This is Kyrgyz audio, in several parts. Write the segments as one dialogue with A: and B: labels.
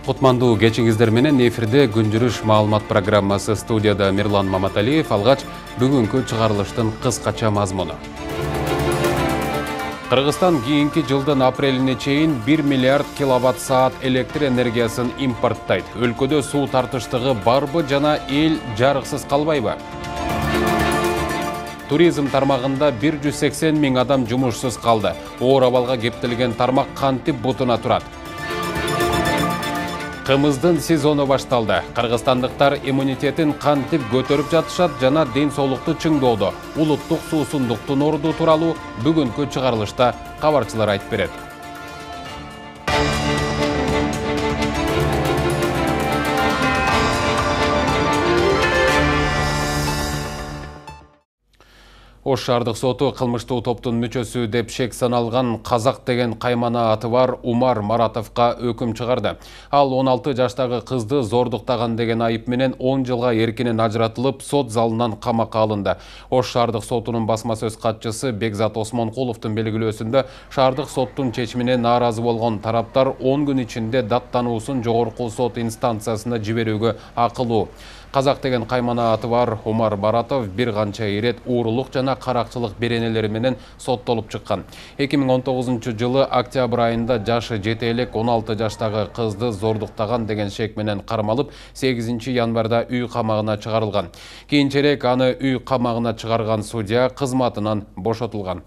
A: Кутмандуу кечиңиздер менен эфирде күн жүрүш маалымат программасы. Студияда Мирлан Маматалиев. Алгач бүгүнкү чыгарылыштын кыскача мазмуну. Кыргызстан кийинки жылдын апрелине чейин 1 миллиард киловатт саат электр энергиясын импорттайт. Өлкөдө суу тартыштыгы барбы жана эл жарыксыз калбайбы? Туризм тармагында 180 000 адам жумушсуз калды. Оор абалга кептелген тармак кантип бутуна турат? Кымыздын сезону башталды. Кыргызстандыктар иммунитетин кантип көтөрүп жатышат жана ден соолукту чыңдоодо улуттук суусундуктун орду тууралуу бүгүнкү чыгарылышта кабарчылар айтып берет. Ош шаардык соту кылмыштуу топтун мүчөсү деп шек саналган Казак деген каймана аты бар Умар Маратовго өкүм чыгарды. Ал 16 жаштагы кызды зордуктаган деген айып менен 10 жылга эркинен ажыратылып, сот залынан камакка алынды. Ош шаардык сотунун басма сөз катчысы Бекзат Осмонкуловдун белгилөөсүндө шаардык соттун чечимине нааразы болгон тараптар 10 күн ичинде даттануусун жогорку сот инстанциясына жиберүүгө акылуу. Казак деген каймана аты бар Умар Маратов бир канча ирет уурулук жана каракчылык беренелери менен соттолуп чыккан. 2019 жылы октябрь айында жашы жете элек 16 жаштагы кызды зордуктаган деген шек менен кармалып, 8 январда үй камагына чыгарылган. Кийинчерээк аны үй камагына чыгарган судья кызматынан бошотулган.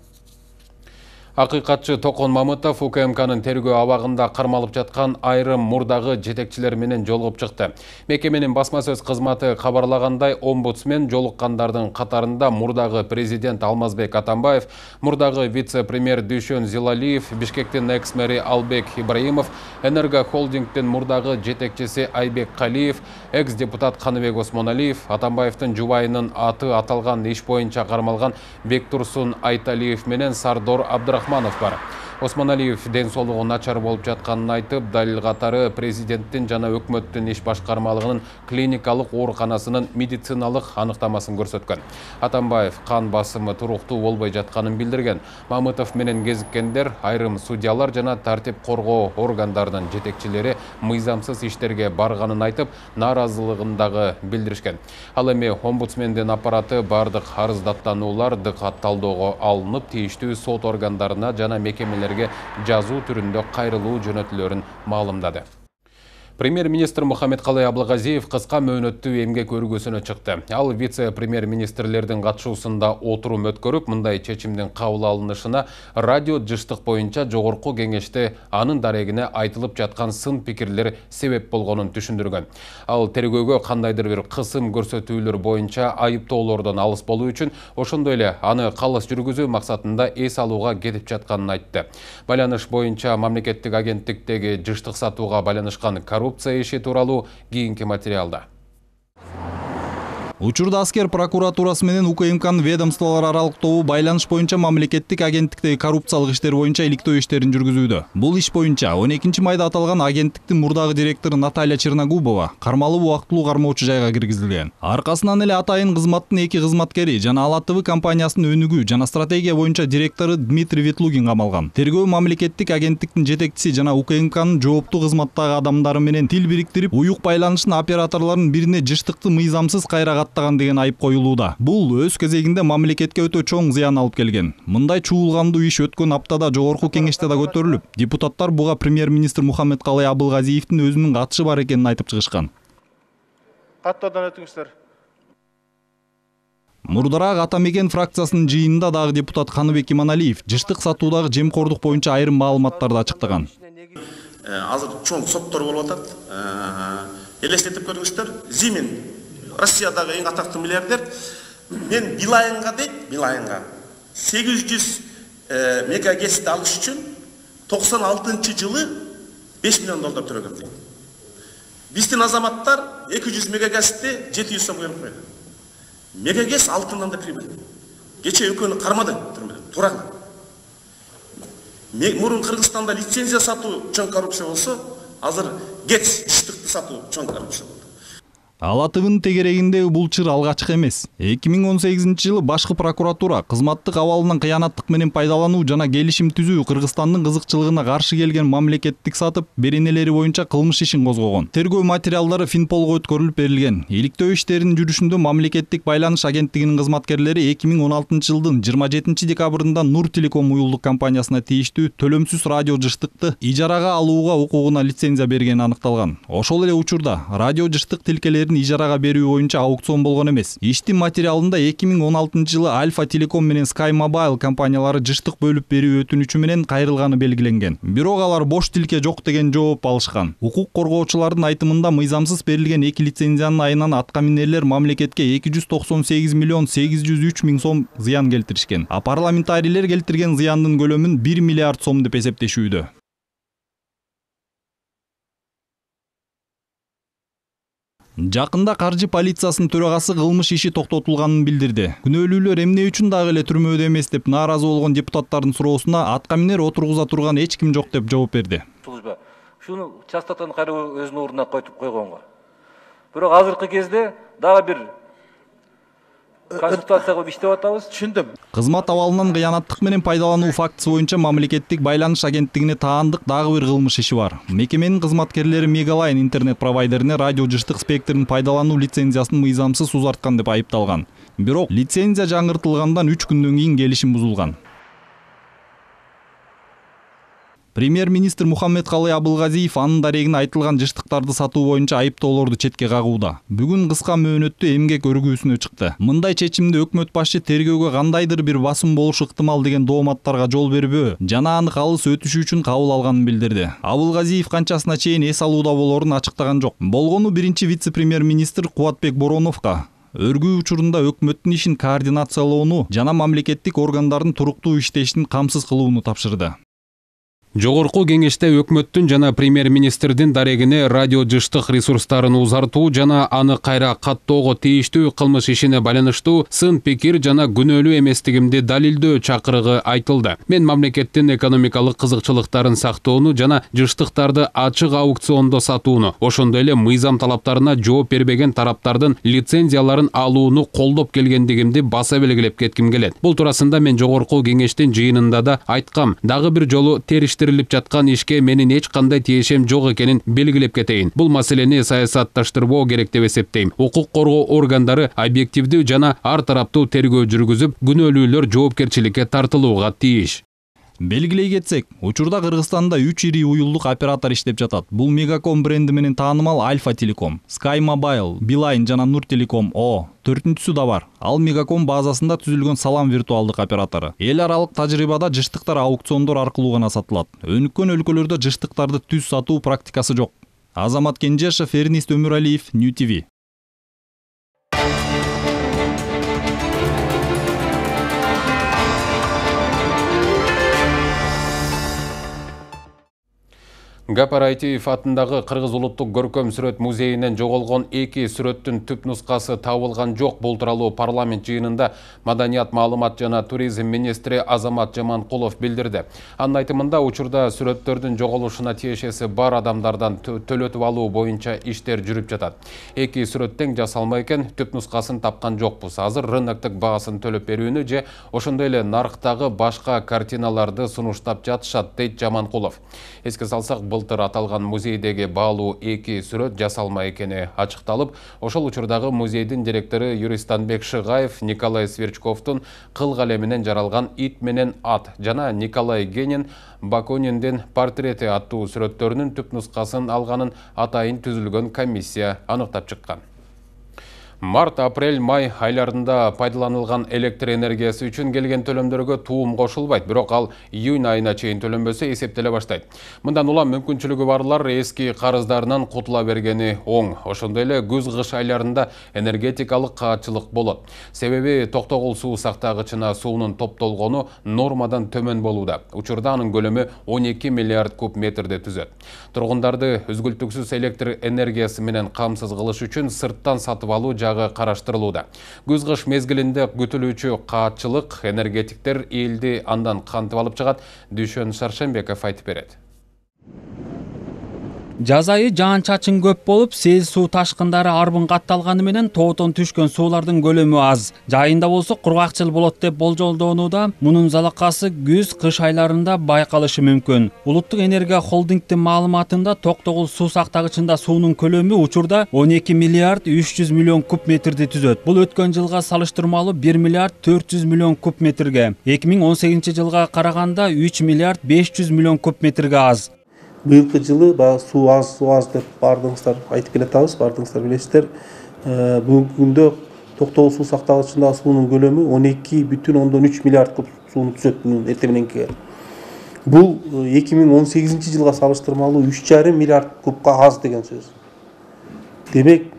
A: Акыйкатчы Токон Мамытов УКМКнын тергөө абагында кармалып жаткан айрым мурдагы жетекчилер менен жолугуп чыкты. Мекеменин басма сөз кызматы кабарлагандай, омбудсмен жолуккандардын катарында мурдагы президент Алмазбек Атамбаев, мурдагы вице-премьер Дүйшөн Зилалиев, Бишкектин экс-мэри Албек Ибраимов, Энерго холдингдин мурдагы жетекчиси Айбек Калиев, экс-депутат Каныбек Осмоналиев, Атамбаевдин жубайынын аты аталган иш боюнча кармалган Бектурсун Айталиев менен Сардор Абдрахманов бар. Осмоналиев ден соолугу начар болуп жатканын айтып, далил катары президенттин жана өкмөттүн иш башкармалыгынын клиникалык ооруканасынын медициналык аныктамасын көрсөткөн. Атамбаев кан басымы туруктуу болбой жатканын билдирген. Мамытов менен кезиккендер айрым судьялар жана тартип коргоо органдарынын жетекчилери мыйзамсыз иштерге барганын айтып, нааразылыгын дагы билдиришкен. Ал эми омбудсмендин аппараты бардык арыздаттануулар дыкатталоого алынып, тийиштүү сот органдарына жана мекемелерге жазуу түрүндө кайрылуу жөнөтүлөрүн маалымдады. Премьер-министр Мухаммедкалый Абылгазиев кыска мөөнөттүү эмгек өргүүсүнө чыкты. Ал вице-премьер-министрлердин катышуусунда отурум өткөрүп, мындай чечимдин кабыл алынышына радио жыштык боюнча жогорку кеңеште анын дарегине айтылып жаткан сын пикирлер себеп болгонун түшүндүргөн. Ал тергөөгө кандайдыр бир кысым көрсөтүүлөр боюнча айыптоолордон алыс болуу үчүн, ошондой эле аны калыс жүргүзүү максатында эс алууга кетип жатканын айтты. Байланыш боюнча мамлекеттик агенттиктеги жыштык сатууга байланышкан коррупция иши тууралуу кийинки материалда.
B: Учурда аскер прокуратурасы менен УКМКнын ведомстволор аралык тобу байланыш боюнча мамлекеттик агенттиктеги коррупциялык иштер боюнча иликтөө иштерин жүргүзүүдө. Бул иш боюнча 12 майда аталган агенттиктин мурдагы директору Наталья Черногубова кармалып убактылуу кармоочу жайга киргизилген. Аркасынан эле атайын кызматтын 2 кызматкери жана Ала ТВ компаниясынын өнүгүү жана стратегия боюнча директору Дмитрий Ветлугин камалган. Тергөө мамлекеттик агенттиктин жетекчиси жана УКМКнын жооптуу кызматтагы адамдары менен тил бириктирип, уюк байланыштын операторлорунун бирине жыштыкты мыйзамсыз кайра деген айып коюлууда. Бул өз кезегинде мамлекетке өтө чоң зыян алып келген. Мындай чуулгандуу иш өткөн аптада жогорку кеңеште да көтөрүлүп, депутаттар буга премьер-министр Мухаммедкалый Абылгазиевдин өзүнүн катышы бар экенин айтып чыгышкан.
C: Каттадан өтүңүздөр.
B: Мурдараак Ата Мекен фракциясынын жыйынында дагы депутат Каныбек Иманалиев жыштык сатуудагы жемкордук боюнча айрым маалыматтарды ачыктаган.
D: Азыр чоң соттор болуп атат. Элестетип көрүңүздөр, Зимин Россиядагы эң атактуу миллиардер. Мен Билайынга 800 мегагести алыш үчүн 96-жылы 5 миллион доллар төлөгөн дейт. Биздин азаматтар 200 мегагести 700 сом төлөп койду. Мегагес алтындан да прибыль. Кече экөөнү кармады түрмөдө, тураган. Мурун Кыргызстанда лицензия сатуу чоң коррупция болсо, азыр ГЭЦ жыштыкты сатуу чоң коррупция болду.
B: Ала ТВнын тегерегиндеги бул чыр алгачкы эмес. 2018-жылы башкы прокуратура кызматтык абалынан кыянаттык менен пайдалануу жана келишим түзүү Кыргызстандын кызыкчылыгына каршы келген мамлекеттик сатып беренелери боюнча кылмыш ишин козгогон. Тергөө материалдары Финполго өткөрүлүп берилген. Иликтөө иштеринин жүрүшүндө мамлекеттик байланыш агенттигинин кызматкерлери 2016-жылдын 27-декабрында Нур Телеком уюлдук компаниясына тийиштүү төлөмсүз радио жыштыкты ижарага алууга укугуна лицензия бергени аныкталган. Ошол эле учурда радио жыштык тилкелери ижарага берүү боюнча аукцион болгон эмес. Иштин материалында 2016-жылы Альфа Телеком менен Sky Mobile компаниялары жыштык бөлүп берүү өтүнүчү менен кайрылганы белгиленген. Бирок алар бош тилке жок деген жооп алышкан. Укук коргоочулардын айтымында мыйзамсыз берилген 2 лицензиянын айынан аткаминерлер мамлекетке 298 миллион 803 миң сом зыян келтиришкен. А парламентарийлер келтирген зыяндын көлөмүн 1 миллиард сом деп эсептешүүдө. Жакында каржы полициясынын төрагасы кылмыш иши токтотулганын билдирди. Күнөөлүүлөр эмне үчүн дагы эле түрмөдө эмес деп нааразы болгон депутаттардын суроосуна аткаминер отургуза турган эч ким жок деп жооп берди.
E: Служба шуну частотаны кайра өзүнүн ордуна коюп койгонго. Бирок азыркы кезде дагы бир консультацияга иштеп атабыз.
C: Түшүндүм.
B: Кызмат абалынан кыянаттык менен пайдалануу фактысы боюнча мамлекеттик байланыш агенттигине таандык дагы бир кылмыш иши бар. Мекеменин кызматкерлери Мегалайн интернет провайдерине радио жыштык спектрин пайдалануу лицензиясын мыйзамсыз узарткан деп айыпталган. Бирок лицензия жаңыртылгандан 3 күндөн кийин келишим бузулган. Премьер-министр Мухаммедкалый Абылгазиев анын дарегине айтылган жыштыктарды сатуу боюнча айыптоолорду четке кагууда. Бүгүн кыска мөөнөттө эмгек өргүүсүнө чыкты. Мындай чечимди өкмөт башы тергөөгө кандайдыр бир басым болушу ыктымал деген дооматтарга жол бербөө жана аны калыс өтүшү үчүн кабыл алганын билдирди. Абылгазиев канчасына чейин эс алууда болорун ачыктаган жок. Болгону биринчи вице-премьер-министр Кубатбек Бороновго өргүү учурунда өкмөттүн ишин координациялоону жана мамлекеттик органдардын туруктуу иштешин камсыз кылууну тапшырды.
A: Жогорку кеңеште өкмөттүн жана премьер-министрдин дарегине радио жыштык ресурстарын узартуу жана аны кайра каттоого тийиштүү кылмыш ишине байланыштуу сын пикир жана күнөөлүү эместигимди далилдөө чакырыгы айтылды. Мен мамлекеттин экономикалык кызыкчылыктарын сактоону жана жыштыктарды ачык аукциондо сатууну, ошондой эле мыйзам талаптарына жооп бербеген тараптардын лицензияларын алууну колдоп келгендигимди баса белгилеп кетким келет. Бул туурасында мен жогорку кеңештин жыйынында да айткам. Дагы бир жолу териштирилип жаткан ишке менин эч кандай тиешем жок экенин белгилеп кетейин. Бул маселени саясатташтырбоо керек деп эсептейм. Укук коргоо органдары объективдүү жана ар тараптуу тергөө жүргүзүп, күнөөлүүлөр жоопкерчиликке тартылууга тийиш.
B: Белгилей кетсек, учурда Кыргызстанда 3 ири уюлдук оператор иштеп жатат. Бул Мегаком бренди менен таанымал Альфа Телеком, Sky Mobile, Билайн жана Нур Телеком О. Төртүнчүсү да бар. Ал Мегаком базасында түзүлгөн Салам виртуалдык оператору. Эл аралык тажрыйбада жыштыктар аукциондор аркылуу гана сатылат. Өнүккөн өлкөлөрдө жыштыктарды түз сатуу практикасы жок. Азамат Кенжешев, Эрнист Өмүралиев, New TV.
A: Гапар Айтиев атындагы Кыргыз улуттук көркөм сүрөт музейинен жоголгон 2 сүрөттүн түп нускасы табылган жок. Бул тууралуу парламент жыйынында Маданият, маалымат жана туризм министри Азамат Жаманкулов билдирди. Анын айтымында учурда сүрөттөрдүн жоголушуна тиешеси бар адамдардан төлөтүп алуу боюнча иштер жүрүп жатат. 2 сүрөт тең жасалма экен, түп нускасын тапкан жокпуз. Азыр рыноктук баасын төлөп берүүнү же ошондой эле нарыктагы башка картиналарды сунуштап жатышат, дейт Жаманкулов. Эске салсак, былтыр аталган музейдеги баалуу 2 сүрөт жасалма экени ачыкталып, ошол учурдагы музейдин директору Юристанбек Шыгаев Николай Сверчковдун кыл калеминен жаралган Ит менен ат жана Николай Генин Бакуниндин портрети аттуу сүрөттөрүнүн түп нускасын алганын атайын түзүлгөн комиссия аныктап чыккан. Март, апрель, май айларында пайдаланылган электр энергиясы үчүн келген төлөмдөргө туум кошулбайт, бирок ал июнь айына чейин төлөнбөсө эсептеле баштайт. Мындан улам мүмкүнчүлүгү барлар эски карыздарынан кутула бергени оң. Ошондой эле күз-кыш айларында энергетикалык каатчылык болот. Себеби токтогул суу сактагычына суунун топтолгону нормадан төмөн болууда. Учурда анын көлөмү 12 миллиард куб метрди түзөт. Тургундарды үзгүлтүксүз электр энергиясы менен камсыз кылыш үчүн сырттан сатып алуу жагы караштырылууда. Күз-кыш мезгилинде күтүлүүчү каатчылык энергетиктер элди андан кантип алып чыгат? Дүйшөн Шаршенбеков айтып берет.
F: Жаз айы жаан-чачын көп болуп, сел суу ташкындары арбын катталганы менен тоотон түшкөн суулардын көлөмү аз. Жайында болсо кургакчыл болот деп болжолдонууда. Мунун залакасы күз-кыш айларында байкалышы мүмкүн. Улуттук энергия холдингдин маалыматында Токтогул суу сактагычында суунун көлөмү учурда 12 миллиард 300 миллион куб метрди түзөт. Бул өткөн жылга салыштырмалуу 1 миллиард 400 миллион куб метрге, 2018-жылга караганда 3 миллиард 500 миллион куб метрге аз.
G: Быйылкы жылы суу аз деп бардыңыздар айтып келатабыз, бардыңыздар билесиздер. Бүгүнкү күндө Токтогул суу сактагычындагы суунун көлөмү 12,3 миллиард куб сууну түзөт бүгүн эртең мененки. Бул 2018-жылга салыштырмалуу 3,5 миллиард кубка аз деген сөз. Демек,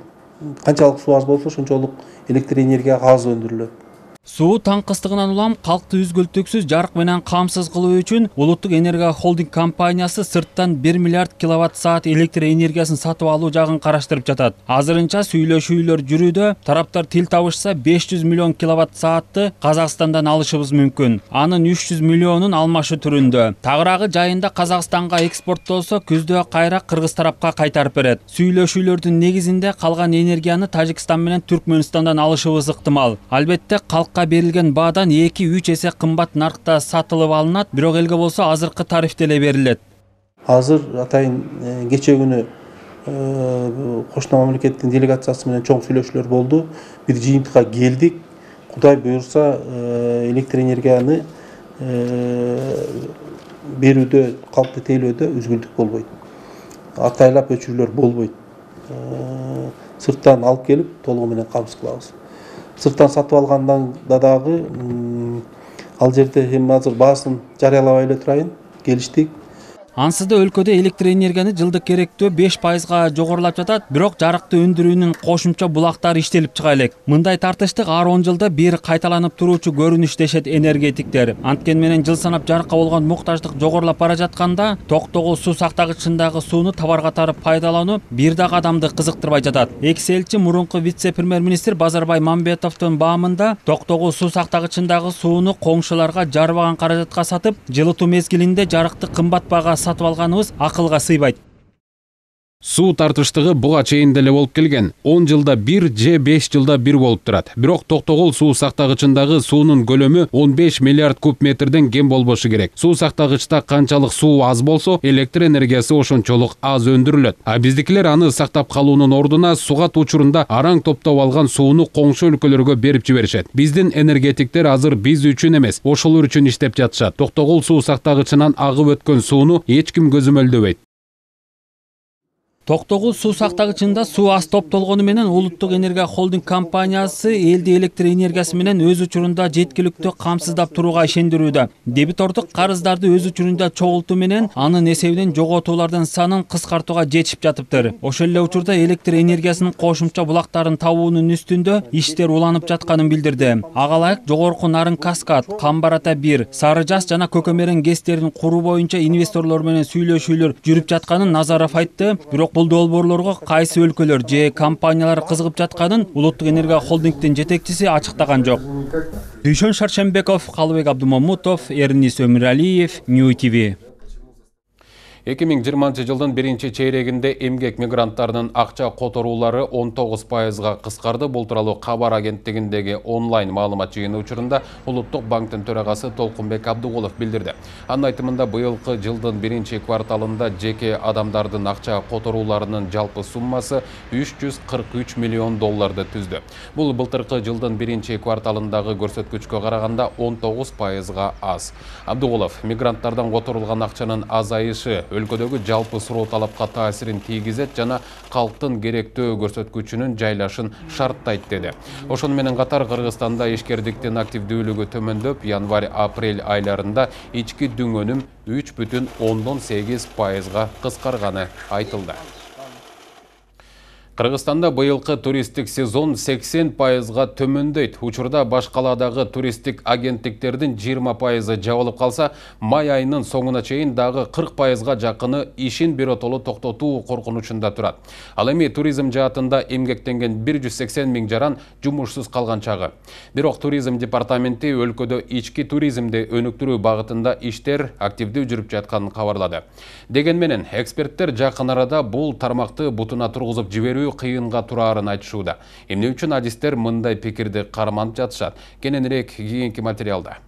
G: канчалык суу аз болсо, ошончолук электр энергия аз өндүрүлөт.
F: Суу таңкыстыгынан улам калкты үзгүлтүксүз жарык менен камсыз кылуу үчүн Улуттук энергия холдинг компаниясы сырттан 1 миллиард киловатт-саат электр энергиясын сатып алуу жагын караштырып жатат. Азырынча сүйлөшүүлөр жүрүүдө, тараптар тил табышса 500 миллион киловатт-саатты Казакстандан алышыбыз мүмкүн. Анын 300 миллионун алмашы түрүндө. Тагыраагы жайында Казакстанга экспорттолсо, күздө кайра Кыргыз тарапка кайтарып берет. Сүйлөшүүлөрдүн негизинде калган энергияны Тажикстан менен Түркмөнстандан алышыбыз ыктымал. Албетте калкка берилген баадан 2-3 эсе кымбат наркта сатылып алынат, бирок элге болсо азыркы тарифте эле берилет.
G: Азыр атайын кече күнү кошуна мамлекеттин делегациясы менен чоң сүйлөшүүлөр болду. Бир жыйынтыкка келдик. Кудай буйрса электр энергияны берүүдө, калкты тейлөөдө үзгүлтүк болбойт. Атайлап өчүрүүлөр болбойт. Сырттан алып келип толугу менен камсыз кылабыз. Сырттан сатып алгандан дагы ал жерде эми азыр баасын жарыялабай эле турайын, келиштик.
F: Ансызда өлкөдө электр энергияны жылдык керектөө 5%га жогорулап жатат, бирок жарыкты өндүрүүнүн кошумча булактары иштелип чыга элек. Мындай тартыштык ар 10 жылда бир кайталанып туруучу көрүнүш дешет энергетиктер. Анткени менен жыл санап жарыкка болгон муктаждык жогорулап бара жатканда, Токтогул суу сактагычындагы сууну табар катары пайдалануу бир дагы адамды кызыктырбай жатат. Экс-элчи мурунку вице-премьер-министр Базарбай Мамбетовдун баамында Токтогул суу сактагычындагы сууну коңшуларга жарбаган каражатка сатып, жылытуу мезгилинде жарыкты кымбат баага сатып алганыбыз акылга сыйбайт.
A: Суу тартыштыгы буга чейин деле болуп келген. 10 жылда бир же 5 жылда бир болуп турат. Бирок Токтогул суу сактагычындагы суунун көлөмү 15 миллиард куб метрден кем болбошу керек. Суу сактагычта канчалык суу аз болсо, электр энергиясы ошончолук аз өндүрүлөт. А биздикилер аны сактап калуунун ордуна сугат учурунда араң топтоп алган сууну коңшу өлкөлөргө берип жиберишет. Биздин энергетиктер азыр биз үчүн эмес, ошолор үчүн иштеп жатышат. Токтогул суу сактагычынан агып өткөн сууну эч ким көзөмөлдөбөйт.
F: Токтогул суу сактагычында суу аз топтолгону менен Улуттук энергия холдинг компаниясы элди электр энергиясы менен өз учурунда жеткиликтүү камсыздап турууга ишендирүүдө. Дебитордук карыздарды өз учурунда чогултуу менен анын эсебинен жоготуулардын санын кыскартууга жетишип жатыптыр. Ошол эле учурда электр энергиясынын кошумча булактарын табуунун үстүндө иштер уланып жатканын билдирди. Ага ылайык жогорку Нарын Каскад, Камбар Ата 1, Сары Жас жана Көкөмерен ГЭСтерин куруу боюнча инвесторлор менен сүйлөшүүлөр жүрүп жатканын Назаров айтты. Бирок бул долбоорлорго кайсы өлкөлөр же компаниялар кызыгып жатканын Улуттук энергия холдингдин жетекчиси ачыктаган жок. Дүйшөн Шаршенбеков, Калыбек Абдумамутов, Эрнис Өмүралиев, New TV.
A: 2020 жылдын биринчи чейрегинде эмгек мигранттарынын акча которуулары 19%га кыскарды. Бул тууралуу Кабар агенттигиндеги онлайн маалымат жыйыны учурунда Улуттук банктын төрагасы Толкунбек Абдугулов билдирди. Анын айтымында быйылкы жылдын биринчи кварталында жеке адамдардын акча которууларынын жалпы суммасы 343 миллион долларды түздү. Бул былтыркы жылдын биринчи кварталындагы көрсөткүчкө караганда 19%га аз. Абдугулов мигранттардан которулган акчанын азайышы өлкөдөгү жалпы суроо талапка таасирин тийгизет жана калктын керектөө көрсөткүчүнүн жайлашын шарттайт деди. Ошону менен катар Кыргызстанда ишкердиктин активдүүлүгү төмөндөп, январь-апрель айларында ички дүңөнүм 3,8%га кыскарганы айтылды. Кыргызстанда быйылкы туристтик сезон 80%га төмөндөйт. Учурда баш каладагы туристтик агенттиктердин 20% жабылып калса, май айынын соңуна чейин дагы 40%га жакыны ишин биротолу токтотуу коркунучунда турат. Ал эми туризм жаатында эмгектенген 180 миң жаран жумушсуз калган чагы. Бирок туризм департаменти өлкөдө ички туризмди өнүктүрүү багытында иштер активдүү жүрүп жатканын кабарлады. Деген менен эксперттер жакын арада бул тармакты бутуна тургузуп жиберүү кыйынга турарын айтышууда. Эмне үчүн адистер мындай пикирди карманып жатышат? Кененирээк кийинки материалда.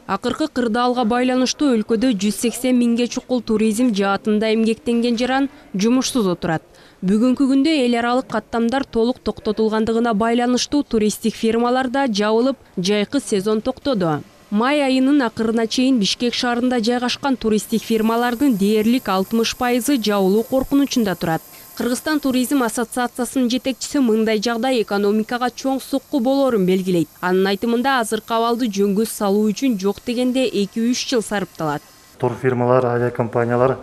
H: Акыркы кырдаалга байланыштуу өлкөдө 180 миңге чукул туризм жаатында эмгектенген жаран жумушсуз отурат. Бүгүнкү күндө эл аралык каттамдар толук токтотулгандыгына байланыштуу туристтик фирмаларда жабылып, жайкы сезон токтоду. Май айынын акырына чейин Бишкек шаарында жайгашкан туристтик фирмалардын дээрлик 60% жабылуу коркунучунда турат. Кыргызстан туризм ассоциациясынын жетекчиси мындай жагдай экономикага чоң сокку болорун белгилейт. Анын айтымында азыркы абалды жөнгө салуу үчүн жок дегенде 2-3 жыл сарпталат.
I: Тур фирмалар, авиакомпаниялар,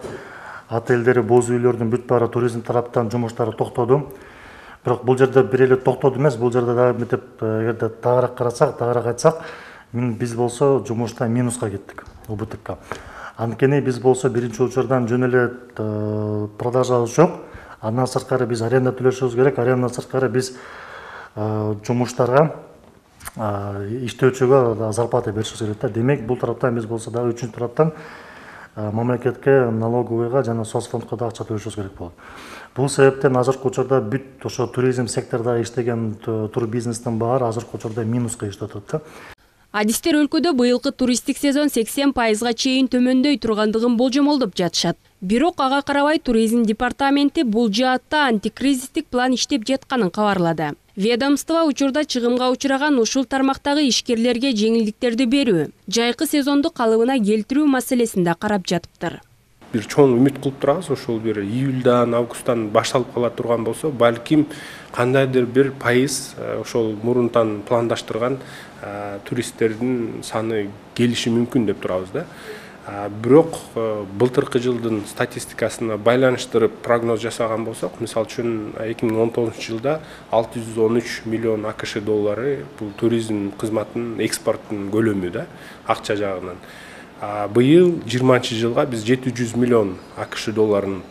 I: отелдери, боз үйлөрдүн бүт баары туризм тараптан жумуштары токтоду. Бирок бул жерде бир эле токтоду эмес, бул жерде дагы мынтип эгерде тагыраак карасак, тагыраак айтсак, биз болсо жумушта минуска кеттик, убытыкка. Анткени биз болсо биринчи учурдан жөн эле продажабыз жок. Андан сырткары биз аренда төлөшүбүз керек. Арендадан сырткары биз жумуштарга иштөөчүгө зарплата беришибиз керек. Демек бул тараптан биз болсо дагы үчүнчү тараптан мамлекетке, налоговыйга жана соцфондко да акча төлөшүбүз керек болот. Бул себептен азыркы учурда бүт ошо туризм секторунда иштеген турбизнестин баары азыркы учурда минуска иштеп атат.
H: Адистер өлкөдө быйылкы туристтик сезон 80%га чейин төмөндөй тургандыгын болжомолдоп жатышат. Бирок ага карабай туризм департаменти бул жаатта антикризистик план иштеп жатканын кабарлады. Ведомство учурда чыгымга учураган ушул тармактагы ишкерлерге жеңилдиктерди берүү, жайкы сезонду калыбына келтирүү маселесинде карап жатыптыр.
J: Бир чоң үмүт кылып турабыз, ошол бир июльдан, августтан башталып кала турган болсо, балким кандайдыр бир пайыз ошол мурунтан пландаштырган туристтердин саны келиши мүмкүн деп турабыз да. Бирок былтыркы жылдын статистикасына байланыштырып прогноз жасаган болсок, мисалы үчүн 2019 жылда 613 миллион АКШ доллары бул туризм кызматынын экспорттун көлөмү да, акча жагынан. Быйыл 20 жылга биз 700 миллион АКШ долларын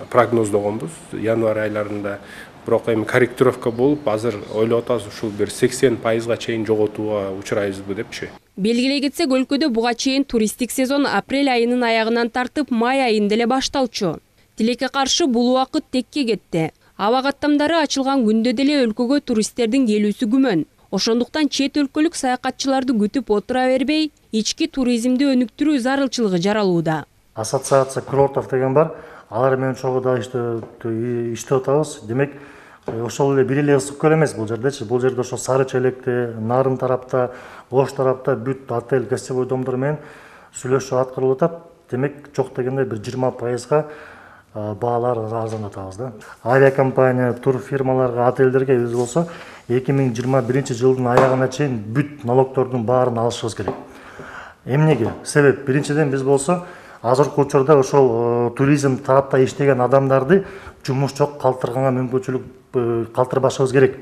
J: прогноздогонбуз январь айларында. Бирок эми корректировка болуп, азыр ойлоп атабыз ушул бир 80%га чейин жоготууга учурайбызбы депчи.
H: Белгилей кетсек, өлкөдө буга чейин туристтик сезон апрель айынын аягынан тартып май айында эле башталчу. Тилекке каршы бул убакыт текке кетти. Аба каттамдары ачылган күндө деле өлкөгө туристтердин келүүсү күмөн. Ошондуктан чет өлкөлүк саякатчыларды күтүп отура бербей, ички туризмди өнүктүрүү зарылчылыгы жаралууда.
I: Ассоциация курортов деген бар. Алар менен чогуу да иштеп атабыз. Демек, ошол эле бир эле ысык көл эмес бул жердечи. Бул жерде ошо Сары Челекте, Нарын тарапта, Ош тарапта бүт отель, гостевой домдор менен сүйлөшүү аткарылып атат. Демек, жок дегенде бир 20%га баалар арзандатабыз да. Авиакомпания, тур фирмаларга, отелдерге биз болсо 2021 жылдын аягына чейин бүт налогтордун баарын алышыбыз керек. Эмнеге? Себеп биринчиден биз болсо азыркы учурда ошол туризм тарапта иштеген адамдарды жумуш жок калтырганга мүмкүнчүлүк калтырбашыбыз керек.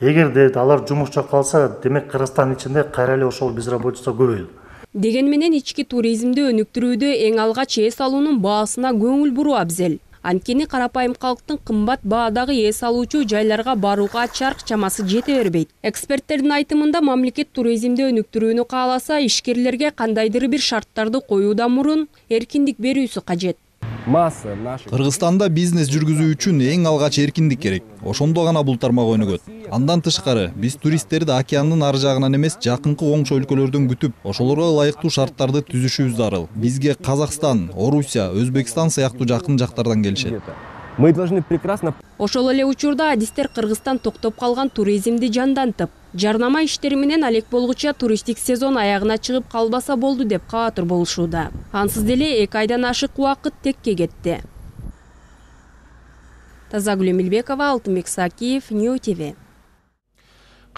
I: Эгерде алар жумуш жок калса, демек Кыргызстан ичинде кайра эле ошол безработица көбөйөт.
H: Деген менен ички туризмди өнүктүрүүдө эң алгач эс алуунун баасына көңүл буруу абзел. Анткени карапайым калктын кымбат баадагы эс алуучу жайларга барууга чарк чамасы жете бербейт. Эксперттердин айтымында мамлекет туризмди өнүктүрүүнү кааласа, ишкерлерге кандайдыр бир шарттарды коюудан мурун эркиндик берүүсү кажет.
B: Кыргызстанда бизнес жүргүзүү үчүн эң алгач эркиндик керек. Ошондо гана бул тармак өнүгөт. Андан тышкары, биз туристтерди океандын ары жагынан эмес, жакынкы оңчо өлкөлөрдөн күтүп, ошолорго ылайыктуу шарттарды түзүшүбүз зарыл. Бизге Казакстан, Орусия, Өзбекстан сыяктуу жакын жактардан келишет.
H: Ошол эле учурда адистер Кыргызстан токтоп калган туризмди жандантып, жарнама иштери менен алек болгуча туристтик сезон аягына чыгып калбаса болду деп каатыр болушууда. Ансыз деле 2 айдан ашык убакыт текке кетти. Тазагүл Эмилбекова, Алтынбек Сакиев, Нью ТВ.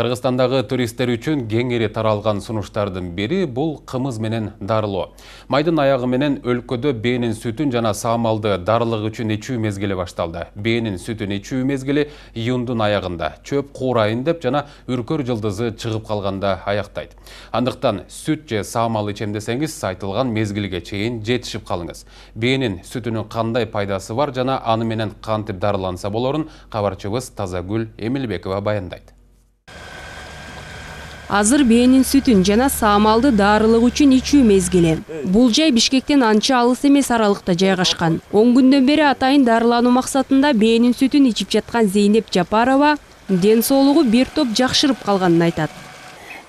A: Кыргызстандагы туристтер үчүн кеңири таралган сунуштардын бири бул кымыз менен дарылоо. Майдын аягы менен өлкөдө бээнин сүтүн жана саамалды дарылык үчүн ичүү мезгили башталды. Бээнин сүтүн ичүү мезгили июндун аягында, чөп куурайын деп жана үркөр жылдызы чыгып калганда аяктайт. Андыктан сүт же саамал ичем десеңиз, айтылган мезгилге чейин жетишип калыңыз. Бээнин сүтүнүн кандай пайдасы бар жана аны менен кантип дарыланса болорун кабарчыбыз Тазагүл Эмилбекова баяндайт.
H: Азыр бээнин сүтүн жана саамалды дарылык үчүн ичүү мезгили. Бул жай Бишкектен анча алыс эмес аралыкта жайгашкан. 10 күндөн бери атайын дарылануу максатында бээнин сүтүн ичип жаткан Зейнеп Жапарова ден соолугу бир топ жакшырып калганын айтат.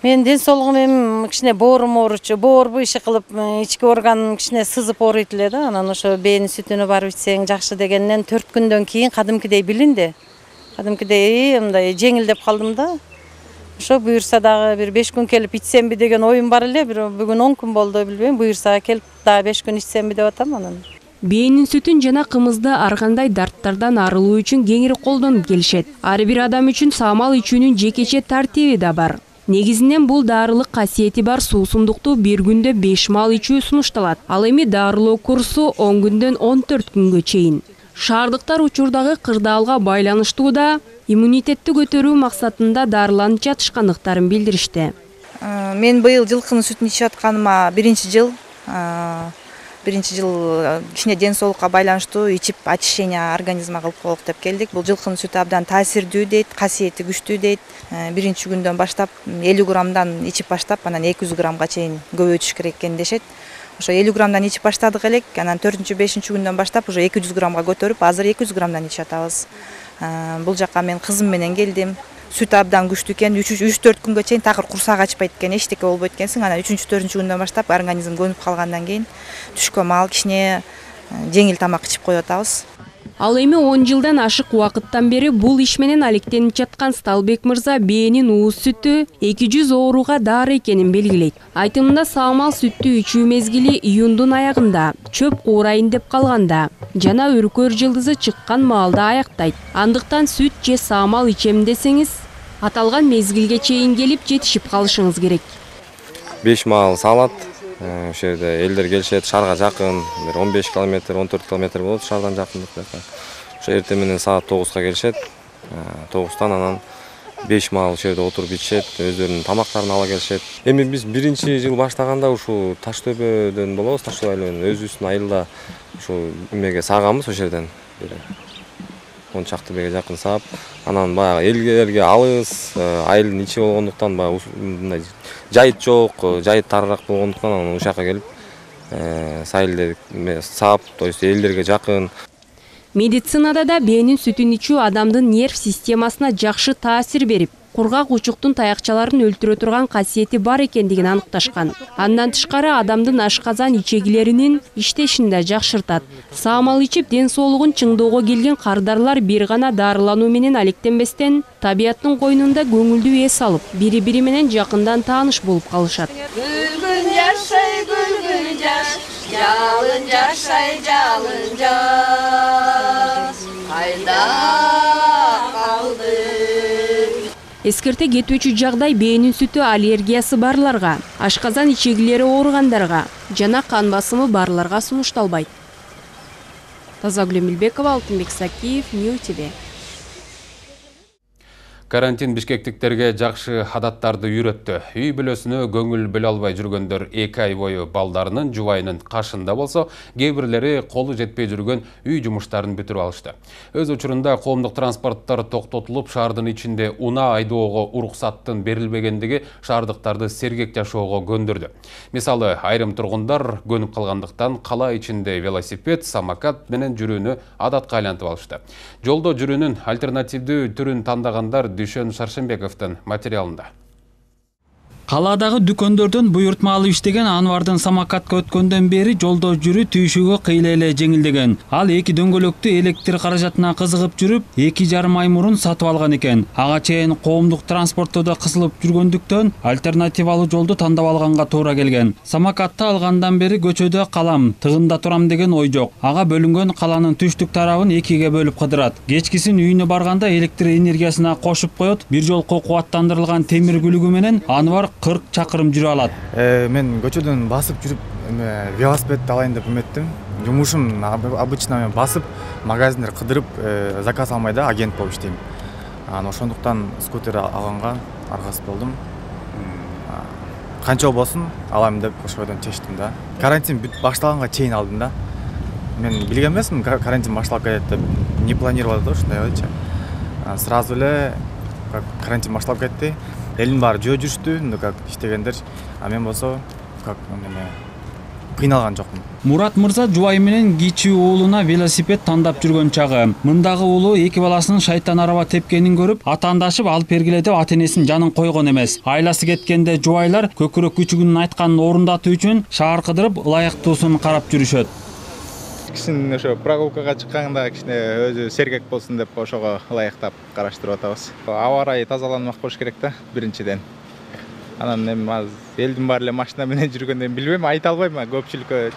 K: Мен ден соолугум эми кичине боорум ооручу, боорбу иши кылып, ички органым кичине сызып ооруйт эле да. Анан ошо бээнин сүтүнү барып ичсең жакшы дегенден 4 күндөн кийин кадимкидей билинди. Кадимкидей мындай жеңилдеп калдым да. Ошо буюрса дагы бир 5 күн келип ичсемби деген оюм бар эле, бүгүн 10 күн болду, билбейм, буюрса келип дагы 5 күн ичсемби деп атам анан.
H: Бээнин сүтүн жана кымызды ар кандай дарттардан арылуу үчүн кеңири колдонуп келишет. Ар бир адам үчүн саамал ичүүнүн жекече тартиби да бар. Негизинен бул дарылык касиети бар суусундукту бир күндө 5 маал ичүү сунушталат. Ал эми дарылоо курсу 10 күндөн 14 күнгө чейин. Шаардыктар учурдагы кырдаалга байланыштуу да иммунитетти көтөрүү максатында дарыланып жатышкандыктарын билдиришти.
L: Мен быйыл жылкынын сүтүн ичип атканыма биринчи жыл кичине ден соолукка байланыштуу ичип очищение организма кылып коелук деп келдик. Бул жылкынын сүтү абдан таасирдүү дейт, касиети күчтүү дейт. Биринчи күндөн баштап 50 граммдан ичип баштап, анан 200 граммга чейин көбөйтүш керек экен дешет. Ошо 50 граммдан ичип баштадык элек, анан 4-5 күндөн баштап уже 200 граммга көтөрүп, азыр 200 граммдан ичип атабыз. Бул жакка мен кызым менен келдим. Сүт абдан күчтүү экен, 3-4 күнгө чейин такыр курсак ачпайт экен, эчтеке болбойт экенсиң. Анан 3-4 күндөн баштап организм көнүп калгандан кийин түшкө маал кичине жеңил тамак ичип коюп атабыз.
H: Ал эми 10 жылдан ашык убакыттан бери бул иш менен алектенип жаткан Сталбек мырза бээнин ууз сүтү 200 ооруга дары экенин белгилейт. Айтымында саамал сүттү ичүү мезгили июндун аягында, чөп куурайын деп калганда жана үркөр жылдызы чыккан маалда аяктайт. Андыктан сүт же саамал ичем десеңиз, аталган мезгилге чейин келип жетишип калышыңыз керек.
M: 5 маал салат. Ошо жерде элдер келишет, шаарга жакын, бир 15 километр, 14 километр болот шаардан жакындык. Ошо эртең менен саат 9га келишет. 9тан анан 5 маал ошо жерде отуруп ичишет, өздөрүнүн тамактарын ала келишет. Эми биз биринчи жыл баштаганда ушул Таштөбөдөн болобуз, Таштөбө айылынан өзүбүздүн айылда ушул эмеге сааганбыз ошо жерден. 10 чакты беге жакын саап, анан баягы элге алыс, айылдын ичи болгондуктан баягы мындай жайыт жок, жайыт тарыраак болгондуктан анан ушул жака келип, сайылды саап, то есть элдерге жакын.
H: Медицинада да бээнин сүтүн ичүү адамдын нерв системасына жакшы таасир берип, кургак учуктун таякчаларын өлтүрө турган касиети бар экендигин аныкташкан. Андан тышкары адамдын ашказан ичегилеринин иштешин да жакшыртат. Саамал ичип ден соолугун чыңдоого келген кардарлар бир гана дарылануу менен алектенбестен, табияттын койнунда көңүлдүү эс алып, бири-бири менен жакындан тааныш болуп калышат.
N: Гүлгүн жашай, гүлгүн жаш, жалын жашай, жалын жаш, кайда калды?
H: Эскерте кетүүчү жагдай бээнин сүтү аллергиясы барларга, ашказан ичегилери ооругандарга жана кан басымы барларга сунушталбайт. Тазагүл Эмилбекова, Алтынбек Сакиев, Нью ТВ.
A: Карантин бишкектиктерге жакшы адаттарды үйрөттү. Үй бүлөсүнө көңүл бөлө албай жүргөндөр 2 ай бою балдарынын жубайынын кашында болсо, кээ бирлери колу жетпей жүргөн үй жумуштарын бүтүрүп алышты. Өз учурунда коомдук транспорттор токтотулуп, шаардын ичинде унаа айдоого уруксаттын берилбегендиги шаардыктарды сергек жашоого көндүрдү. Мисалы, айрым тургундар көнүп калгандыктан кала ичинде велосипед, самокат менен жүрүүнү адатка айлантып алышты. Жолдо жүрүүнүн альтернативдүү түрүн тандагандар Дүйшөн Шаршенбековдун материалында.
F: Каладагы дүкөндөрдөн буйртма алып иштеген Анвардын самокатка өткөндөн бери жолдо жүрүү түйшүгү кыйла эле жеңилдеген. Ал 2 дөңгөлөктү электр каражатына кызыгып жүрүп, 2,5 ай мурун сатып алган экен. Ага чейин коомдук транспортто кысылып жүргөндүктөн альтернативалуу жолду тандап алганга туура келген. Самокатты алгандан бери көчөдө калам, тыгында турам деген ой жок. Ага бөлүнгөн каланын түштүк тарабын 2ге бөлүп кыдырат. Кечкисин үйүнө барганда электр энергиясына кошуп коет, бир жолку кубаттандырылган темир күлүгү менен Анвар 40 чакырым жүрө алат.
O: Мен көчөдөн басып жүрүп велосипед алайын деп үмөттүм. Жумушум обычно мен басып магазиндер кыдырып заказ алмай да агент болуп иштейм. Ошондуктан скутер алганга аргасыз болдум. Канча болсун алам деп ошодон чечтим да. Карантин башталганга чейин алдым да. Мен билген эмесмин карантин башталып кетет деп. Не планировал да ушундай элечи. Сразу эле карантин башталып кетти. Элдин баары жөө жүрүштү, как иштегендер, а мен болсо как кыйналган жокмун.
F: Мурат мырза жубайы менен кичүү уулуна велосипед тандап жүргөн чагы. Мындагы уулу 2 баласынын шайтан араба тепкенин көрүп, атаандашып алып бергиле деп ата-энесинин жанын койгон эмес. Айласы кеткенде жубайлар көкүрөк күчүгүнүн айтканын орундатуу үчүн шаар кыдырып, ылайыктуусун карап жүрүшөт.
P: Кишинин ошо прогулкага чыкканда кичине өзү сергек болсун деп ошого ылайыктап караштырып атабыз. Аба ырайы тазаланмак болуш керек да, биринчиден. Анан эми элдин баары эле машина менен жүргөндөн билбейм, айта албайм көпчүлүккө.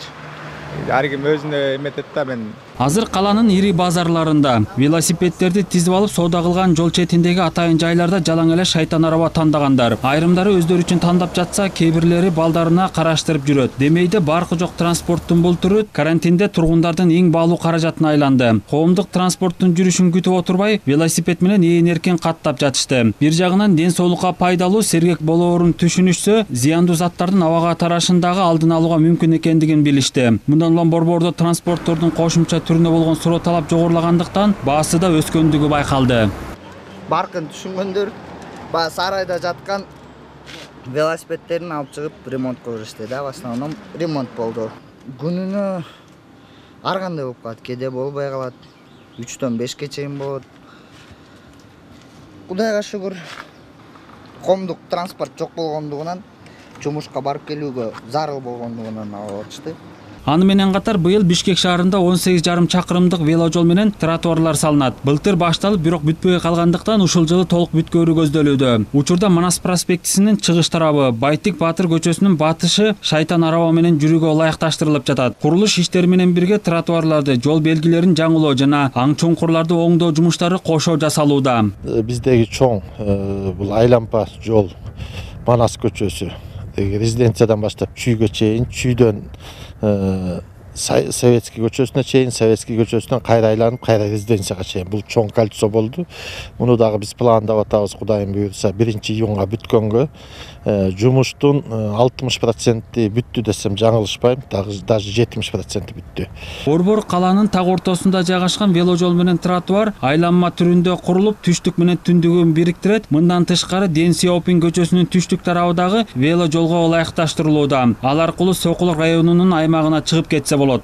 P: Ар ким өзүнө эметет да, мен.
F: Азыр каланын ири базарларында велосипедтерди тизип алып соода кылган жол четиндеги атайын жайларда жалаң эле шайтан араба тандагандар. Айрымдары өздөрү үчүн тандап жатса, кээ бирлери балдарына караштырып жүрөт. Демейде баркы жок транспорттун бул түрү карантинде тургундардын эң баалуу каражатына айланды. Коомдук транспорттун жүрүшүн күтүп отурбай, велосипед менен ээн эркен каттап жатышты. Бир жагынан ден соолукка пайдалуу сергек болоорун түшүнүшсө, зыяндуу заттардын абага тарашындагы алдын алууга мүмкүн экендигин билишти. Мындан улам борбордо транспорттордун кошумча түрүнө болгон суроо талап жогорулагандыктан баасы да өскөндүгү байкалды.
Q: Баркын түшүнгөндөр баягы сарайда жаткан велосипедтерин алып чыгып ремонт кылып иштеди. В основном ремонт болду. Күнүнө ар кандай болуп калат, кээде болбой калат. 3-төн 5ке чейин болот. Кудайга шүгүр, коомдук транспорт жок болгондугунан жумушка барып келүүгө зарыл болгондугунан алып атышты.
F: Аны менен катар быйыл Бишкек шаарында 18,5 чакырымдык веложол менен тротуарлар салынат. Былтыр башталып, бирок бүтпөй калгандыктан ушул жылы толук бүткөрүү көздөлүүдө. Учурда Манас проспектисинин чыгыш тарабы, Байтик Батыр көчөсүнүн батышы шайтан араба менен жүрүүгө ылайыкташтырылып жатат. Курулуш иштери менен бирге тротуарларды, жол белгилерин жаңылоо жана аң чуңкурларды оңдоо жумуштары кошо жасалууда.
R: Биздеги чоң бул айлампа жол Манас көчөсү, резиденциядан баштап Чүйгө чейин, Чүйдөн Советский көчөсүнө чейин, Советский көчөсүнөн кайра айланып, кайра резиденцияга чейин бул чоң кольцо болду. Муну дагы биз пландап атабыз, Кудайым буйрса, 1-июнга бүткөнгө. Жумуштун 60% бүттү десем жаңылышпайм, даже 70% бүттү.
F: Борбор каланын так ортосунда жайгашкан веложол менен тротуар айланма түрүндө курулуп, түштүк менен түндүгүн бириктирет. Мындан тышкары Ден Сяопин көчөсүнүн түштүк тарабындагы веложолго ылайыкташтырылууда. Ал аркылуу Сокул районунун аймагына чыгып кетсе болот.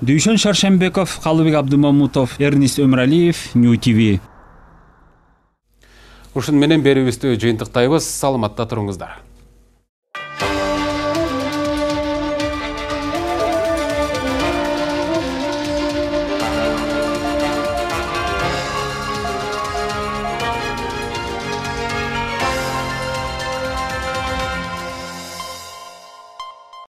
F: Дүйшөн Шаршембеков, Калыбек Абдымамутов, Эрнис Өмралиев, New TV.
A: Ушун менен берүүбүздү жыйынтыктайбыз. Саламатта туруңуздар.